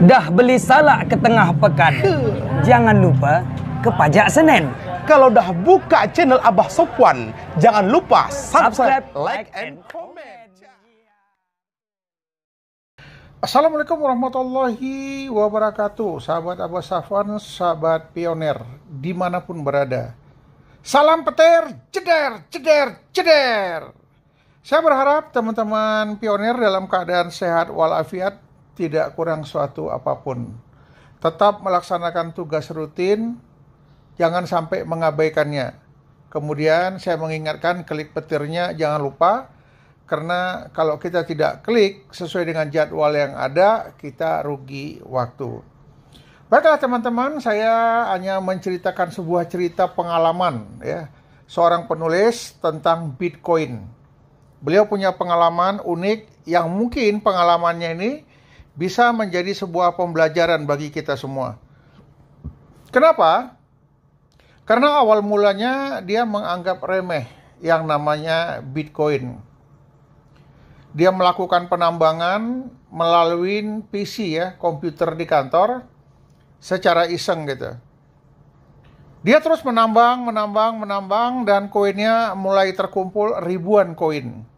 Dah beli salak ke tengah pekan, jangan lupa ke Pajak Senen. Kalau dah buka channel Abah Sopwan, jangan lupa subscribe, like, and comment. Assalamualaikum warahmatullahi wabarakatuh. Sahabat Abah Sopwan, sahabat pioner, dimanapun berada. Salam petir, ceder, ceder, ceder. Saya berharap teman-teman pioner dalam keadaan sehat walafiat, tidak kurang suatu apapun. Tetap melaksanakan tugas rutin, jangan sampai mengabaikannya. Kemudian saya mengingatkan, klik petirnya jangan lupa, karena kalau kita tidak klik sesuai dengan jadwal yang ada, kita rugi waktu. Baiklah teman-teman, saya hanya menceritakan sebuah cerita pengalaman ya, seorang penulis tentang Bitcoin. Beliau punya pengalaman unik yang mungkin pengalamannya ini bisa menjadi sebuah pembelajaran bagi kita semua. Kenapa? Karena awal mulanya dia menganggap remeh yang namanya Bitcoin. Dia melakukan penambangan melalui PC ya, komputer di kantor, secara iseng gitu. Dia terus menambang, dan koinnya mulai terkumpul ribuan koin.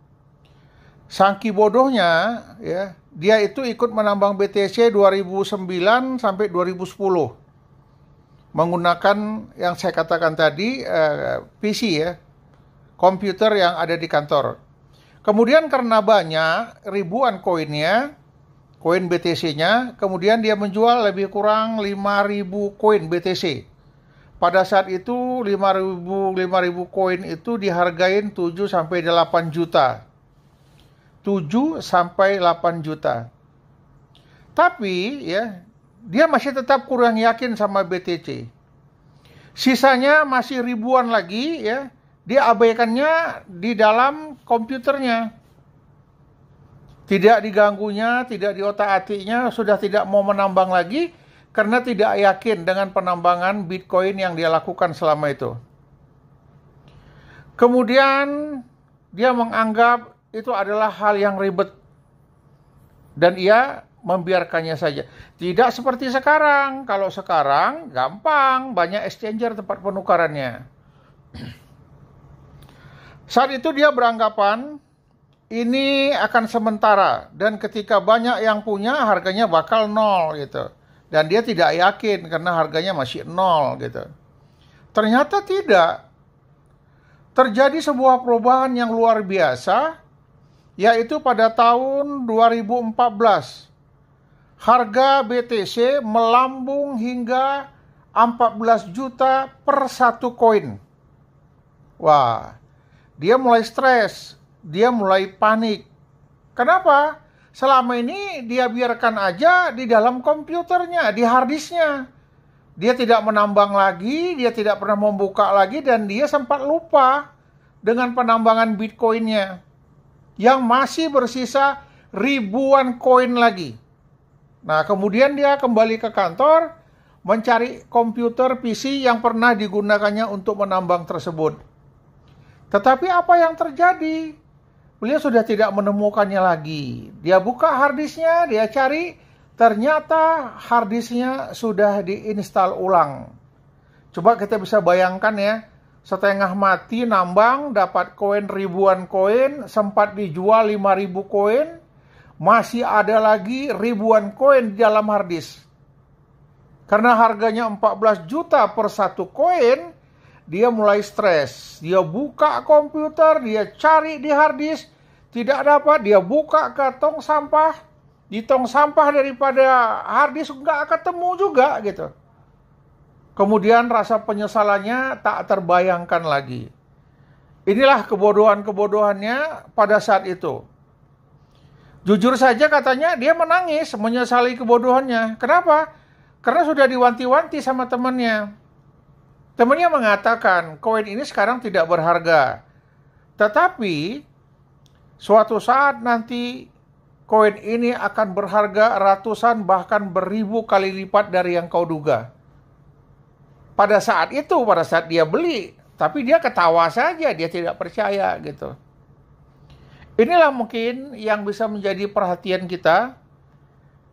Saking bodohnya ya, dia itu ikut menambang BTC 2009 sampai 2010 menggunakan yang saya katakan tadi, PC ya, komputer yang ada di kantor. Kemudian karena banyak ribuan koinnya, koin BTC-nya, kemudian dia menjual lebih kurang 5.000 koin BTC. Pada saat itu 5.000 koin itu dihargain 7 sampai 8 juta. 7 sampai 8 juta. Tapi ya, dia masih tetap kurang yakin sama BTC. Sisanya masih ribuan lagi ya, dia abaikannya di dalam komputernya. Tidak diganggunya, tidak diotak-atiknya, sudah tidak mau menambang lagi karena tidak yakin dengan penambangan Bitcoin yang dia lakukan selama itu. Kemudian dia menganggap itu adalah hal yang ribet dan ia membiarkannya saja. Tidak seperti sekarang. Kalau sekarang gampang, banyak exchanger tempat penukarannya. Saat itu dia beranggapan ini akan sementara dan ketika banyak yang punya harganya bakal nol gitu. Dan dia tidak yakin karena harganya masih nol gitu. Ternyata tidak. Terjadi sebuah perubahan yang luar biasa, yaitu pada tahun 2014. Harga BTC melambung hingga 14 juta per satu koin. Wah, dia mulai stres, dia mulai panik. Kenapa? Selama ini dia biarkan aja di dalam komputernya, di harddisknya. Dia tidak menambang lagi, dia tidak pernah membuka lagi, dan dia sempat lupa dengan penambangan Bitcoinnya yang masih bersisa ribuan koin lagi. Nah, kemudian dia kembali ke kantor mencari komputer PC yang pernah digunakannya untuk menambang tersebut. Tetapi apa yang terjadi? Beliau sudah tidak menemukannya lagi. Dia buka harddisknya, dia cari, ternyata harddisknya sudah diinstal ulang. Coba kita bisa bayangkan ya, setengah mati nambang, dapat koin ribuan koin, sempat dijual 5.000 koin, masih ada lagi ribuan koin di dalam harddisk. Karena harganya 14 juta per satu koin, dia mulai stres. Dia buka komputer, dia cari di harddisk, tidak dapat, dia buka ke tong sampah, di tong sampah daripada harddisk nggak ketemu juga gitu. Kemudian rasa penyesalannya tak terbayangkan lagi. Inilah kebodohan-kebodohannya pada saat itu. Jujur saja katanya dia menangis, menyesali kebodohannya. Kenapa? Karena sudah diwanti-wanti sama temannya. Temannya mengatakan, koin ini sekarang tidak berharga. Tetapi, suatu saat nanti koin ini akan berharga ratusan bahkan beribu kali lipat dari yang kau duga. Pada saat itu, pada saat dia beli, tapi dia ketawa saja, dia tidak percaya gitu. Inilah mungkin yang bisa menjadi perhatian kita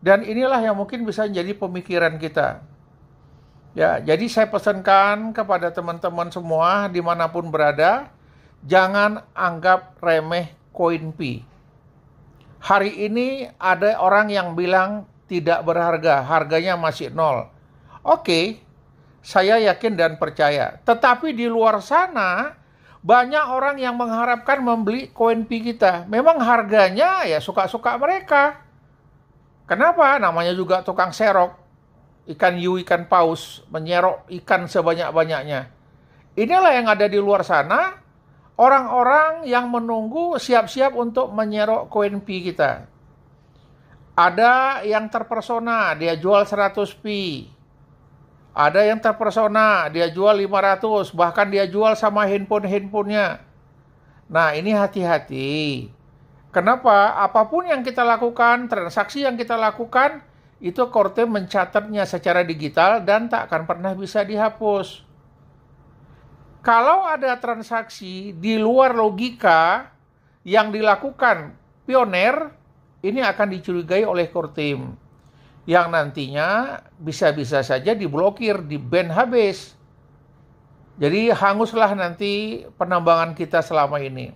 Dan inilah yang mungkin bisa menjadi pemikiran kita. Ya, jadi saya pesankan kepada teman-teman semua dimanapun berada, jangan anggap remeh koin Pi. Hari ini ada orang yang bilang tidak berharga, harganya masih 0. Oke, saya yakin dan percaya. Tetapi di luar sana, banyak orang yang mengharapkan membeli koin Pi kita. Memang harganya ya suka-suka mereka. Kenapa? Namanya juga tukang serok. Ikan hiu, ikan paus, menyerok ikan sebanyak-banyaknya. Inilah yang ada di luar sana, orang-orang yang menunggu siap-siap untuk menyerok koin Pi kita. Ada yang terpersona, dia jual 100 Pi. Ada yang terpersona, dia jual 500, bahkan dia jual sama handphonenya. Nah, ini hati-hati. Kenapa? Apapun yang kita lakukan, transaksi yang kita lakukan, itu Kortem mencatatnya secara digital dan tak akan pernah bisa dihapus. Kalau ada transaksi di luar logika yang dilakukan pioner, ini akan dicurigai oleh Kortem. Yang nantinya bisa-bisa saja diblokir, di-ban habis. Jadi hanguslah nanti penambangan kita selama ini.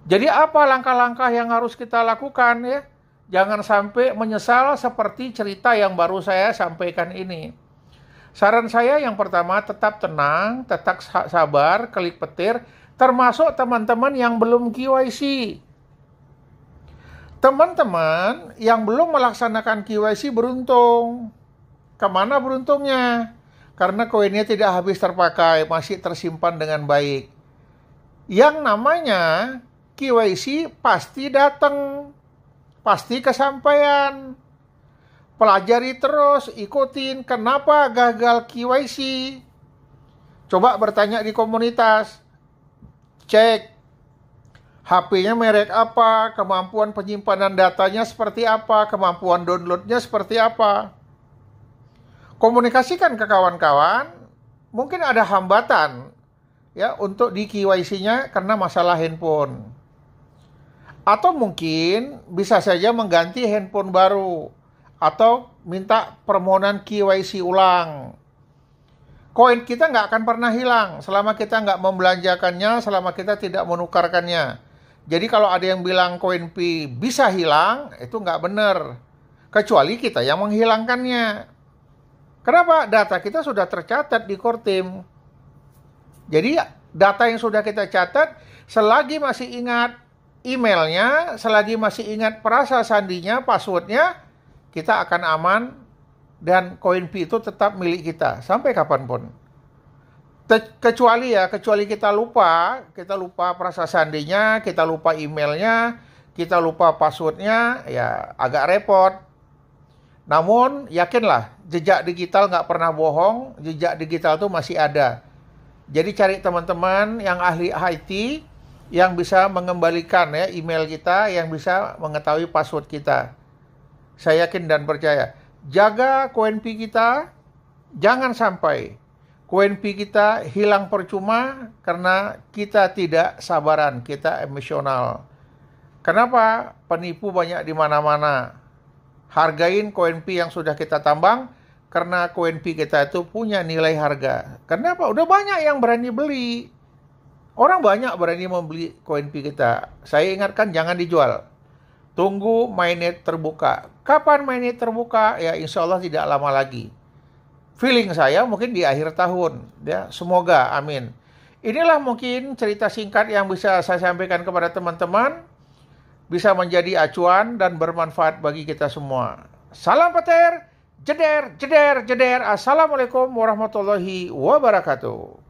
Jadi apa langkah-langkah yang harus kita lakukan ya? Jangan sampai menyesal seperti cerita yang baru saya sampaikan ini. Saran saya yang pertama, tetap tenang, tetap sabar, klik petir, termasuk teman-teman yang belum KYC. Teman-teman yang belum melaksanakan KYC beruntung. Kemana beruntungnya? Karena koinnya tidak habis terpakai, masih tersimpan dengan baik. Yang namanya KYC pasti datang, pasti kesampaian. Pelajari terus, ikutin kenapa gagal KYC. Coba bertanya di komunitas. Cek HP-nya merek apa, kemampuan penyimpanan datanya seperti apa, kemampuan downloadnya seperti apa. Komunikasikan ke kawan-kawan, mungkin ada hambatan ya untuk di KYC-nya karena masalah handphone. Atau mungkin bisa saja mengganti handphone baru atau minta permohonan KYC ulang. Koin kita nggak akan pernah hilang selama kita nggak membelanjakannya, selama kita tidak menukarkannya. Jadi kalau ada yang bilang koin Pi bisa hilang, itu nggak benar. Kecuali kita yang menghilangkannya. Kenapa? Data kita sudah tercatat di Kortem. Jadi data yang sudah kita catat, selagi masih ingat emailnya, selagi masih ingat perasa sandinya, passwordnya, kita akan aman dan koin Pi itu tetap milik kita sampai kapanpun. Kecuali kita lupa perasa sandinya, kita lupa emailnya, kita lupa passwordnya, ya agak repot. Namun yakinlah, jejak digital nggak pernah bohong, jejak digital itu masih ada. Jadi cari teman-teman yang ahli IT, yang bisa mengembalikan ya email kita, yang bisa mengetahui password kita. Saya yakin dan percaya. Jaga koin Pi kita, jangan sampai koin Pi kita hilang percuma karena kita tidak sabaran, kita emosional. Kenapa? Penipu banyak di mana-mana. Hargain koin Pi yang sudah kita tambang karena koin Pi kita itu punya nilai harga. Kenapa? Udah banyak yang berani beli. Orang banyak berani membeli koin Pi kita. Saya ingatkan jangan dijual. Tunggu mainnet terbuka. Kapan mainnet terbuka? Ya insya Allah tidak lama lagi. Feeling saya mungkin di akhir tahun. Ya, semoga, amin. Inilah mungkin cerita singkat yang bisa saya sampaikan kepada teman-teman. Bisa menjadi acuan dan bermanfaat bagi kita semua. Salam petir, jeder, jeder, jeder. Assalamualaikum warahmatullahi wabarakatuh.